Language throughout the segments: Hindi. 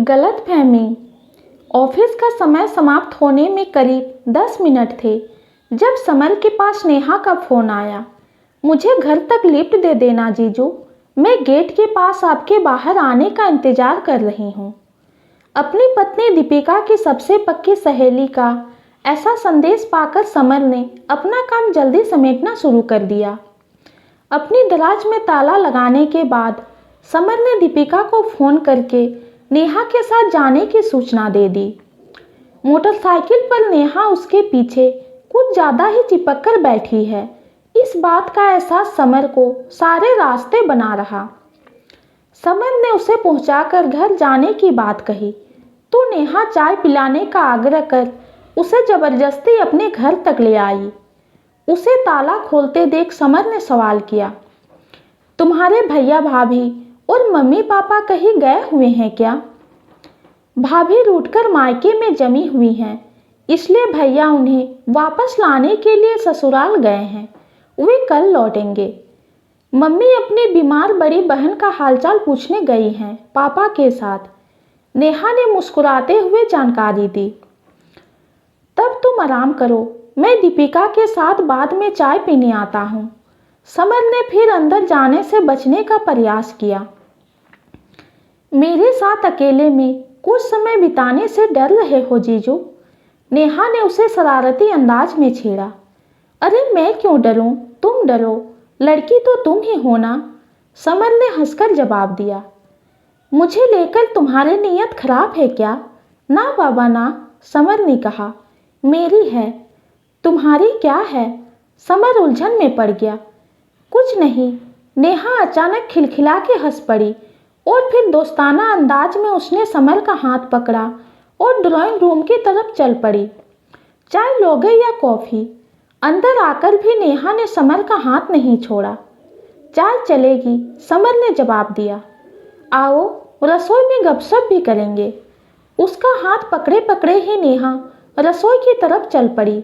गलतफहमी। ऑफिस का समय समाप्त होने में करीब 10 मिनट थे जब समर के पास नेहा का फ़ोन आया। मुझे घर तक लिफ्ट दे देना जीजू, मैं गेट के पास आपके बाहर आने का इंतज़ार कर रही हूँ। अपनी पत्नी दीपिका की सबसे पक्की सहेली का ऐसा संदेश पाकर समर ने अपना काम जल्दी समेटना शुरू कर दिया। अपनी दराज में ताला लगाने के बाद समर ने दीपिका को फ़ोन करके नेहा के साथ जाने की सूचना दे दी। मोटरसाइकिल पर नेहा उसके पीछे कुछ ज़्यादा ही चिपक कर बैठी है। इस बात का एहसास समर को सारे रास्ते बना रहा। समर ने उसे पहुंचाकर घर जाने की बात कही तो नेहा चाय पिलाने का आग्रह कर उसे ज़बरदस्ती अपने घर तक ले आई। उसे ताला खोलते देख समर ने सवाल किया, तुम्हारे भैया भाभी और मम्मी पापा कहीं गए हुए हैं क्या? भाभी रूठकर मायके में जमी हुई हैं, इसलिए भैया उन्हें वापस लाने के लिए ससुराल गए हैं। वे कल लौटेंगे। मम्मी अपनी बीमार बड़ी बहन का हालचाल पूछने गई हैं पापा के साथ। नेहा ने मुस्कुराते हुए जानकारी दी। तब तुम आराम करो, मैं दीपिका के साथ बाद में चाय पीने आता हूँ। समर ने फिर अंदर जाने से बचने का प्रयास किया। मेरे साथ अकेले में कुछ समय बिताने से डर रहे हो जीजू? नेहा ने उसे शरारती अंदाज में छेड़ा। अरे मैं क्यों डरूं, तुम डरो, लड़की तो तुम ही हो ना, समर ने हंसकर जवाब दिया। मुझे लेकर तुम्हारी नीयत खराब है क्या? ना बाबा ना, समर ने कहा। मेरी है, तुम्हारी क्या है? समर उलझन में पड़ गया। कुछ नहीं, नेहा अचानक खिलखिला के हंस पड़ी और फिर दोस्ताना अंदाज में उसने समर का हाथ पकड़ा और ड्राइंग रूम की तरफ चल पड़ी। चाय लोगे या कॉफ़ी? अंदर आकर भी नेहा ने समर का हाथ नहीं छोड़ा। चाय चलेगी, समर ने जवाब दिया। आओ रसोई में गपशप भी करेंगे। उसका हाथ पकड़े पकड़े ही नेहा रसोई की तरफ चल पड़ी।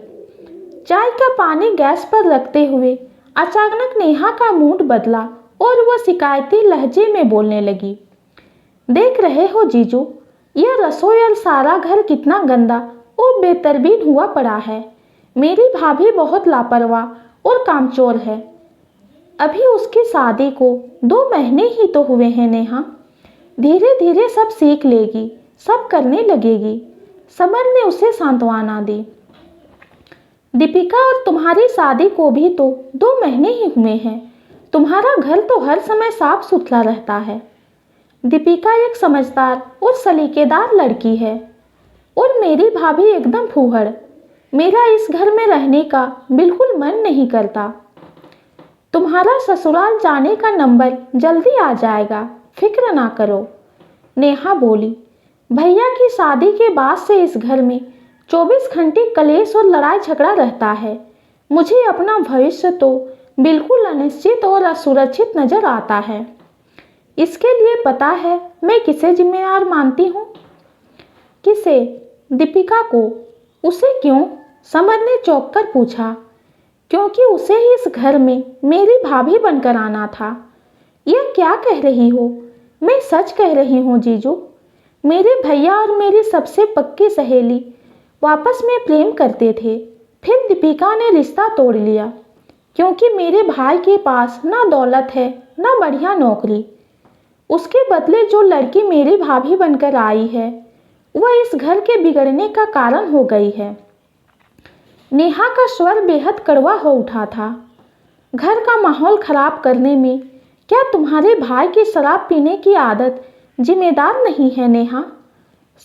चाय का पानी गैस पर रखते हुए अचानक नेहा का मूड बदला और वह शिकायती लहजे में बोलने लगी। देख रहे हो जीजू, यह रसोई और सारा घर कितना गंदा और बेतरतीब हुआ पड़ा है। मेरी भाभी बहुत लापरवाह और कामचोर है। अभी उसकी शादी को 2 महीने ही तो हुए हैं नेहा, धीरे धीरे सब सीख लेगी, सब करने लगेगी। समर ने उसे सांत्वना दी। दीपिका और तुम्हारी शादी को भी तो 2 महीने ही हुए हैं। तुम्हारा घर तो हर समय साफ सुथरा रहता है। दीपिका एक समझदार और सलीकेदार लड़की है और मेरी भाभी एकदम फूहड़। मेरा इस घर में रहने का बिल्कुल मन नहीं करता। तुम्हारा ससुराल जाने का नंबर जल्दी आ जाएगा, फिक्र ना करो, नेहा बोली। भैया की शादी के बाद से इस घर में 24 घंटे कलेश और लड़ाई झगड़ा रहता है। मुझे अपना भविष्य तो बिल्कुल अनिश्चित और असुरक्षित नजर आता है। इसके लिए पता है मैं किसे जिम्मेदार मानती हूँ? किसे? दीपिका को। उसे क्यों? समर ने चौंक कर पूछा। क्योंकि उसे ही इस घर में मेरी भाभी बनकर आना था। यह क्या कह रही हो? मैं सच कह रही हूँ जीजू। मेरे भैया और मेरी सबसे पक्की सहेली आपस में प्रेम करते थे, फिर दीपिका ने रिश्ता तोड़ लिया क्योंकि मेरे भाई के पास ना दौलत है ना बढ़िया नौकरी। उसके बदले जो लड़की मेरी भाभी बनकर आई है वह इस घर के बिगड़ने का कारण हो गई है। नेहा का स्वर बेहद कड़वा हो उठा था। घर का माहौल खराब करने में क्या तुम्हारे भाई की शराब पीने की आदत जिम्मेदार नहीं है नेहा?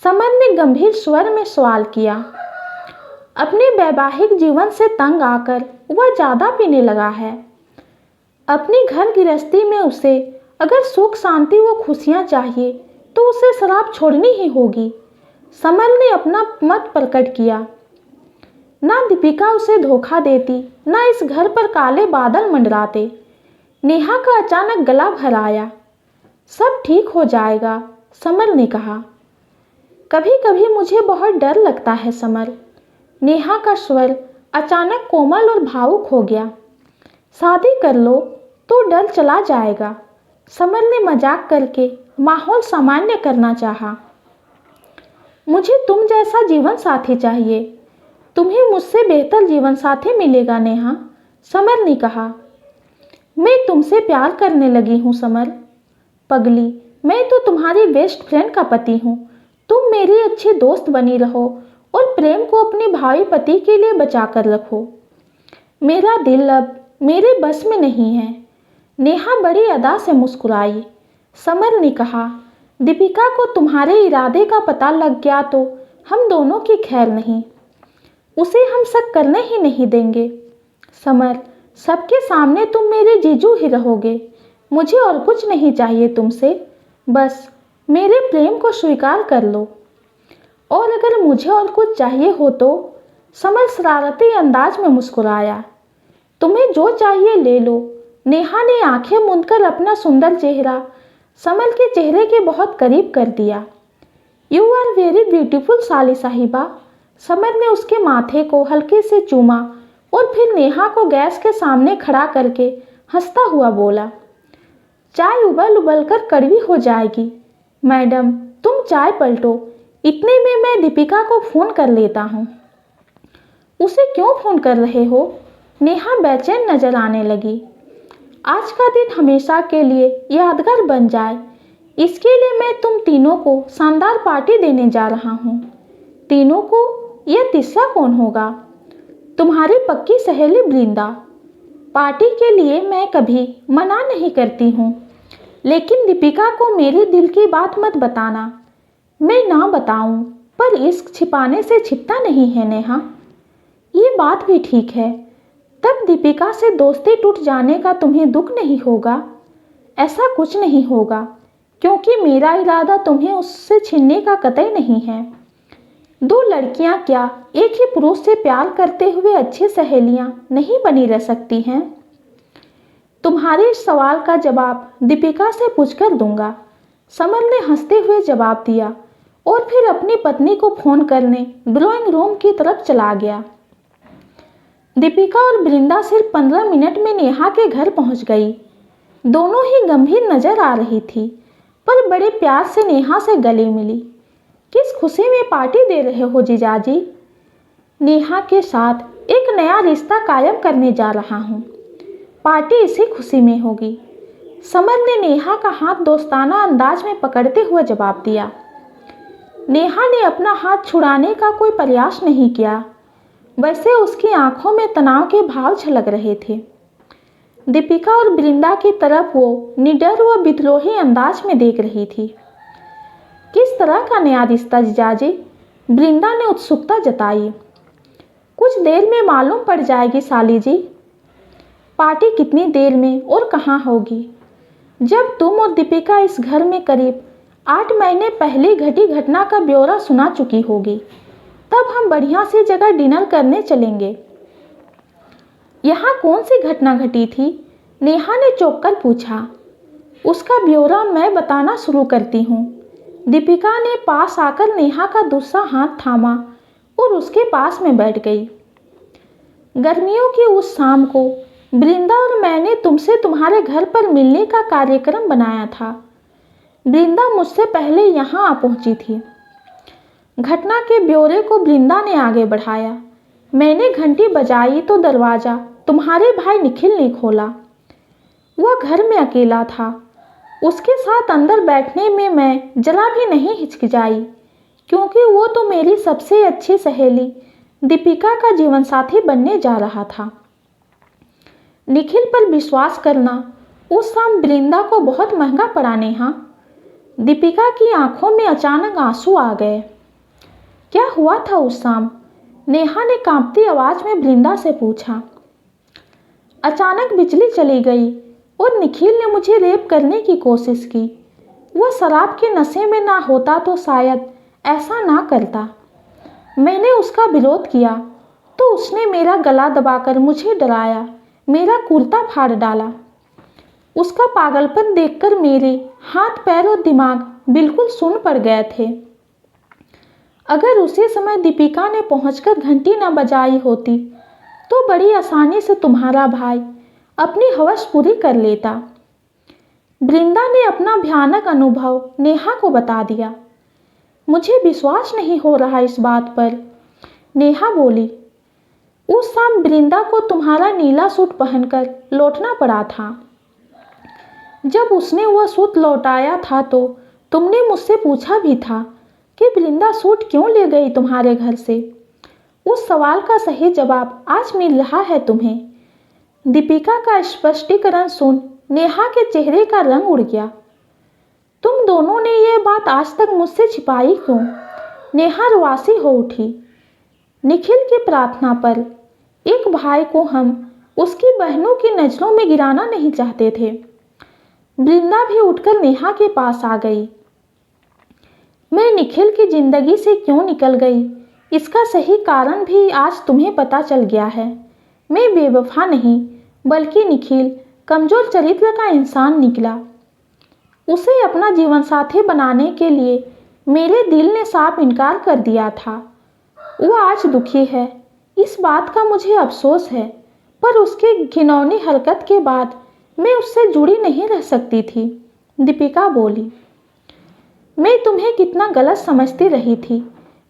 समर ने गंभीर स्वर में सवाल किया। अपने वैवाहिक जीवन से तंग आकर वह ज़्यादा पीने लगा है। अपनी घर गृहस्थी में उसे अगर सुख शांति व खुशियाँ चाहिए तो उसे शराब छोड़नी ही होगी। समर ने अपना मत प्रकट किया। ना दीपिका उसे धोखा देती, ना इस घर पर काले बादल मंडराते। नेहा का अचानक गला भर आया। सब ठीक हो जाएगा, समर ने कहा। कभी कभी मुझे बहुत डर लगता है समर। नेहा का स्वर अचानक कोमल और भावुक हो गया। शादी कर लो तो डर चला जाएगा, समर ने मजाक करके माहौल सामान्य करना चाहा। मुझे तुम जैसा जीवन साथी चाहिए। तुम्हें मुझसे बेहतर जीवन साथी मिलेगा नेहा, समर ने कहा। मैं तुमसे प्यार करने लगी हूँ समर। पगली, मैं तो तुम्हारी बेस्ट फ्रेंड का पति हूँ। तुम मेरी अच्छी दोस्त बनी रहो और प्रेम को अपने भावी पति के लिए बचा कर रखो। मेरा दिल अब मेरे बस में नहीं है। नेहा बड़ी अदा से मुस्कुराई। समर ने कहा, दीपिका को तुम्हारे इरादे का पता लग गया तो हम दोनों की खैर नहीं। उसे हम शक करने ही नहीं देंगे। समर, सबके सामने तुम मेरे जीजू ही रहोगे। मुझे और कुछ नहीं चाहिए तुमसे, बस मेरे प्रेम को स्वीकार कर लो। और अगर मुझे और कुछ चाहिए हो तो? समर शरारती अंदाज में मुस्कुराया। तुम्हें जो चाहिए ले लो। नेहा ने आंखें मूंदकर अपना सुंदर चेहरा समर के चेहरे के बहुत करीब कर दिया। यू आर वेरी ब्यूटीफुल साली साहिबा। समर ने उसके माथे को हल्के से चूमा और फिर नेहा को गैस के सामने खड़ा करके हंसता हुआ बोला, चाय उबल उबल कर कड़वी हो जाएगी। मैडम, तुम चाय पलटो, इतने में मैं दीपिका को फ़ोन कर लेता हूँ। उसे क्यों फ़ोन कर रहे हो? नेहा बेचैन नजर आने लगी। आज का दिन हमेशा के लिए यादगार बन जाए, इसके लिए मैं तुम तीनों को शानदार पार्टी देने जा रहा हूँ। तीनों को? यह तीसरा कौन होगा? तुम्हारी पक्की सहेली वृंदा। पार्टी के लिए मैं कभी मना नहीं करती हूँ, लेकिन दीपिका को मेरे दिल की बात मत बताना। मैं ना बताऊँ, पर इश्क छिपाने से छिपता नहीं है नेहा। ये बात भी ठीक है। तब दीपिका से दोस्ती टूट जाने का तुम्हें दुख नहीं होगा? ऐसा कुछ नहीं होगा, क्योंकि मेरा इरादा तुम्हें उससे छीनने का कतई नहीं है। दो लड़कियां क्या एक ही पुरुष से प्यार करते हुए अच्छी सहेलियां नहीं बनी रह सकती हैं? तुम्हारे इस सवाल का जवाब दीपिका से पूछकर दूंगा, समर ने हंसते हुए जवाब दिया और फिर अपनी पत्नी को फोन करने ड्राइंग रूम की तरफ चला गया। दीपिका और वृंदा सिर्फ 15 मिनट में नेहा के घर पहुंच गई। दोनों ही गंभीर नजर आ रही थी, पर बड़े प्यार से नेहा से गले मिली। किस खुशी में पार्टी दे रहे हो जीजाजी? नेहा के साथ एक नया रिश्ता कायम करने जा रहा हूँ। पार्टी इसी खुशी में होगी। समर ने नेहा का हाथ दोस्ताना अंदाज में पकड़ते हुए जवाब दिया। नेहा ने अपना हाथ छुड़ाने का कोई प्रयास नहीं किया, वैसे उसकी आंखों में तनाव के भाव झलक रहे थे। दीपिका और वृंदा की तरफ वो निडर व विद्रोही अंदाज में देख रही थी। किस तरह का नया रिश्ता जीजाजी? वृंदा ने उत्सुकता जताई। कुछ देर में मालूम पड़ जाएगी साली जी। पार्टी कितनी देर में और कहाँ होगी? जब तुम और दीपिका इस घर में करीब 8 महीने पहले घटी घटना का ब्यौरा सुना चुकी होगी, तब हम बढ़िया सी जगह डिनर करने चलेंगे। यहाँ कौन सी घटना घटी थी? नेहा ने चौंक कर पूछा। उसका ब्यौरा मैं बताना शुरू करती हूँ। दीपिका ने पास आकर नेहा का दूसरा हाथ थामा और उसके पास में बैठ गई। गर्मियों की उस शाम को वृंदा और मैंने तुमसे तुम्हारे घर पर मिलने का कार्यक्रम बनाया था। वृंदा मुझसे पहले यहाँ आ पहुँची थी। घटना के ब्यौरे को वृंदा ने आगे बढ़ाया। मैंने घंटी बजाई तो दरवाज़ा तुम्हारे भाई निखिल ने खोला। वह घर में अकेला था। उसके साथ अंदर बैठने में मैं जरा भी नहीं हिचकिचाई, क्योंकि वो तो मेरी सबसे अच्छी सहेली दीपिका का जीवन साथी बनने जा रहा था। निखिल पर विश्वास करना उस शाम वृंदा को बहुत महंगा पड़ा नेहा। दीपिका की आंखों में अचानक आंसू आ गए। क्या हुआ था उस शाम? नेहा ने कांपती आवाज में वृंदा से पूछा। अचानक बिजली चली गई और निखिल ने मुझे रेप करने की कोशिश की। वह शराब के नशे में ना होता तो शायद ऐसा ना करता। मैंने उसका विरोध किया तो उसने मेरा गला दबाकर मुझे डराया, मेरा कुर्ता फाड़ डाला। उसका पागलपन देखकर मेरे हाथ पैर और दिमाग बिल्कुल सुन्न पड़ गए थे। अगर उसी समय दीपिका ने पहुंचकर घंटी न बजाई होती तो बड़ी आसानी से तुम्हारा भाई अपनी हवस पूरी कर लेता। वृंदा ने अपना भयानक अनुभव नेहा को बता दिया। मुझे विश्वास नहीं हो रहा इस बात पर। नेहा बोली, उस शाम वृंदा को तुम्हारा नीला सूट पहनकर लौटना पड़ा था। जब उसने वह सूट लौटाया था तो तुमने मुझसे पूछा भी था कि वृंदा सूट क्यों ले गई तुम्हारे घर से। उस सवाल का सही जवाब आज मिल रहा है तुम्हें। दीपिका का स्पष्टीकरण सुन नेहा के चेहरे का रंग उड़ गया। तुम दोनों ने यह बात आज तक मुझसे छिपाई क्यों? नेहा रुआसी हो उठी। निखिल की प्रार्थना पर एक भाई को हम उसकी बहनों की नज़रों में गिराना नहीं चाहते थे। वृंदा भी उठकर नेहा के पास आ गई। मैं निखिल की जिंदगी से क्यों निकल गई, इसका सही कारण भी आज तुम्हें पता चल गया है। मैं बेवफा नहीं बल्कि निखिल कमज़ोर चरित्र का इंसान निकला। उसे अपना जीवनसाथी बनाने के लिए मेरे दिल ने साफ इनकार कर दिया था। वह आज दुखी है, इस बात का मुझे अफसोस है, पर उसके घिनौनी हरकत के बाद मैं उससे जुड़ी नहीं रह सकती थी। दीपिका बोली, मैं तुम्हें कितना गलत समझती रही थी।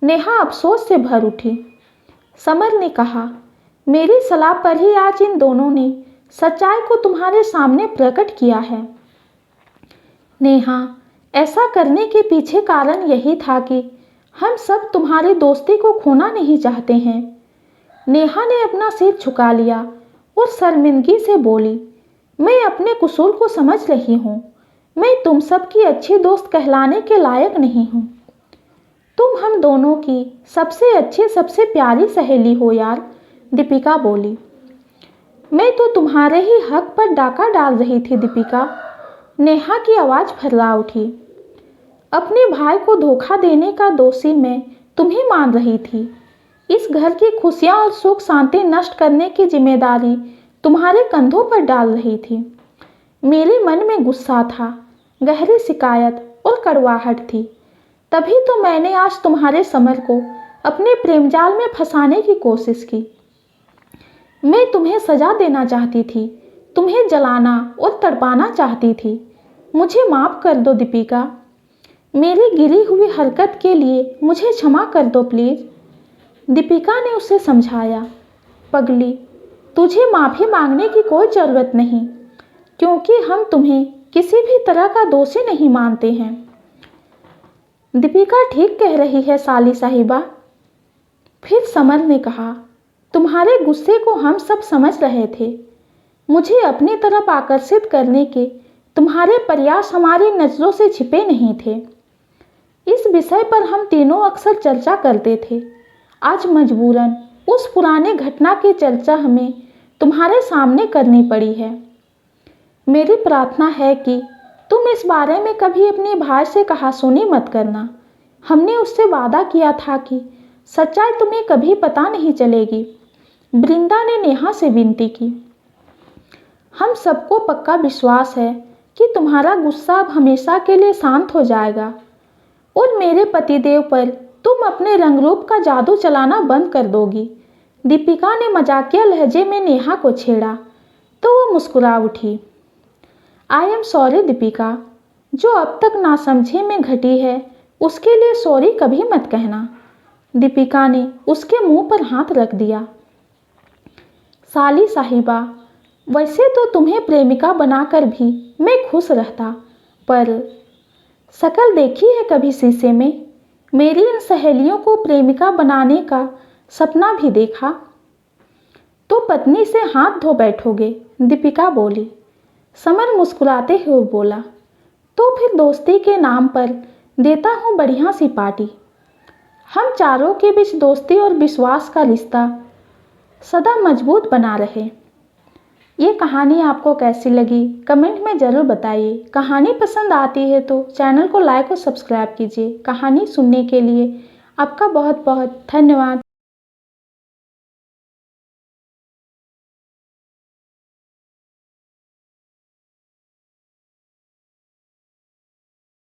नेहा अफसोस से भर उठी। समर ने कहा, मेरी सलाह पर ही आज इन दोनों ने सच्चाई को तुम्हारे सामने प्रकट किया है। नेहा, ऐसा करने के पीछे कारण यही था कि हम सब तुम्हारी दोस्ती को खोना नहीं चाहते हैं। नेहा ने अपना सिर झुका लिया और शर्मिंदगी से बोली, मैं अपने कसूर को समझ रही हूँ। मैं तुम सब की अच्छी दोस्त कहलाने के लायक नहीं हूँ। तुम हम दोनों की सबसे अच्छी सबसे प्यारी सहेली हो यार। दीपिका बोली, मैं तो तुम्हारे ही हक पर डाका डाल रही थी दीपिका। नेहा की आवाज़ फर्रा उठी। अपने भाई को धोखा देने का दोषी मैं तुम्हें मान रही थी। इस घर की खुशियाँ और सुख शांति नष्ट करने की जिम्मेदारी तुम्हारे कंधों पर डाल रही थी। मेरे मन में गुस्सा था, गहरी शिकायत और कड़वाहट थी। तभी तो मैंने आज तुम्हारे समर को अपने प्रेम जाल में फंसाने की कोशिश की। मैं तुम्हें सजा देना चाहती थी, तुम्हें जलाना और तड़पाना चाहती थी। मुझे माफ़ कर दो दीपिका। मेरी गिरी हुई हरकत के लिए मुझे क्षमा कर दो प्लीज़। दीपिका ने उसे समझाया, पगली, तुझे माफ़ी मांगने की कोई ज़रूरत नहीं, क्योंकि हम तुम्हें किसी भी तरह का दोषी नहीं मानते हैं। दीपिका ठीक कह रही है साली साहिबा। फिर समर ने कहा, तुम्हारे गुस्से को हम सब समझ रहे थे। मुझे अपनी तरफ आकर्षित करने के तुम्हारे प्रयास हमारी नज़रों से छिपे नहीं थे। इस विषय पर हम तीनों अक्सर चर्चा करते थे। आज मजबूरन उस पुराने घटना की चर्चा हमें तुम्हारे सामने करनी पड़ी है। मेरी प्रार्थना है कि तुम इस बारे में कभी अपने भाई से कहासुनी मत करना। हमने उससे वादा किया था कि सच्चाई तुम्हें कभी पता नहीं चलेगी। वृंदा ने नेहा से विनती की। हम सबको पक्का विश्वास है कि तुम्हारा गुस्सा अब हमेशा के लिए शांत हो जाएगा और मेरे पतिदेव पर तुम अपने रंग रूप का जादू चलाना बंद कर दोगी। दीपिका ने मजाकिया लहजे में नेहा को छेड़ा तो वो मुस्कुरा उठी। आई एम सॉरी दीपिका, जो अब तक नासमझी में घटी है उसके लिए सॉरी कभी मत कहना। दीपिका ने उसके मुंह पर हाथ रख दिया। साली साहिबा, वैसे तो तुम्हें प्रेमिका बनाकर भी मैं खुश रहता, पर शक्ल देखी है कभी शीशे में? मेरी इन सहेलियों को प्रेमिका बनाने का सपना भी देखा तो पत्नी से हाथ धो बैठोगे। दीपिका बोली। समर मुस्कुराते हुए बोला, तो फिर दोस्ती के नाम पर देता हूँ बढ़िया सी पार्टी। हम चारों के बीच दोस्ती और विश्वास का रिश्ता सदा मजबूत बना रहे। ये कहानी आपको कैसी लगी कमेंट में ज़रूर बताइए। कहानी पसंद आती है तो चैनल को लाइक और सब्सक्राइब कीजिए। कहानी सुनने के लिए आपका बहुत बहुत धन्यवाद।